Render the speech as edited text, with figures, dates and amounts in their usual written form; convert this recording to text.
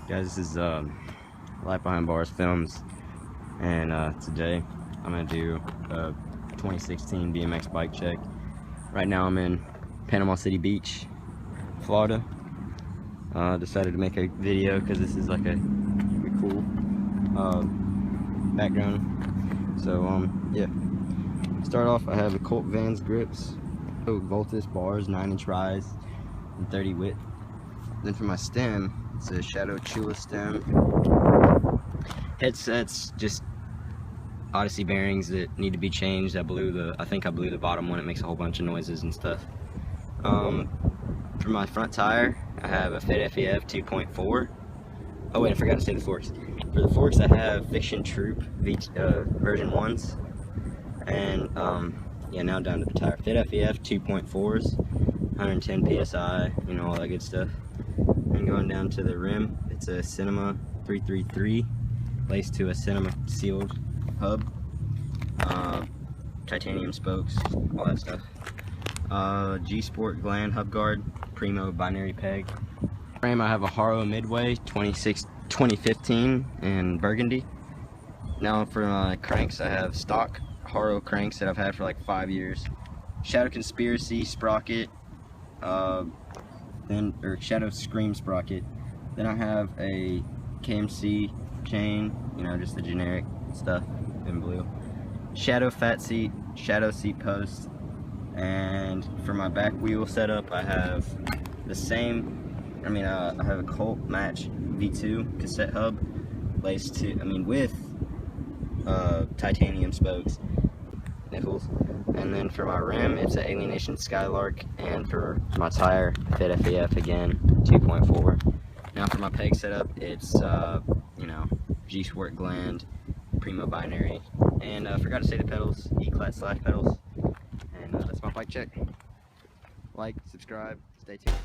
Guys, this is Life Behind Bars Films, and today I'm gonna do a 2016 BMX bike check. Right now I'm in Panama City Beach, Florida. Decided to make a video because this is like a pretty cool background. So yeah. Start off, I have a Colt Vans grips, Voltus bars, 9-inch rise and 30 width. Then for my stem, it's a Shadow Chula stem. Headsets, just Odyssey bearings that need to be changed. I think I blew the bottom one. It makes a whole bunch of noises and stuff. For my front tire, I have a Fit FEF 2.4. Oh wait, I forgot to say the forks. For the forks, I have Fiction Troop version 1s. And yeah, now down to the tire. Fit FEF 2.4s, 110 psi, you know, all that good stuff. And going down to the rim, it's a Cinema 333 laced to a Cinema sealed hub, titanium spokes, all that stuff. G Sport Gland hub guard, Primo binary peg. Frame, I have a Haro Midway 2015 in burgundy. Now for my cranks, I have stock Haro cranks that I've had for like 5 years. Shadow Conspiracy sprocket, Shadow Scream sprocket. Then I have a KMC chain, you know, just the generic stuff in blue. Shadow fat seat, Shadow seat post. And for my back wheel setup, I have the same, I have a Colt Match V2 cassette hub laced to, with titanium spokes, nickels. And then for my rim, it's an Alienation Skylark, and for my tire, Fit FEF again, 2.4. Now for my peg setup, it's G Sport Gland, Primo binary, and I forgot to say the pedals, E-Clat slash pedals. And that's my bike check. Like, subscribe, stay tuned.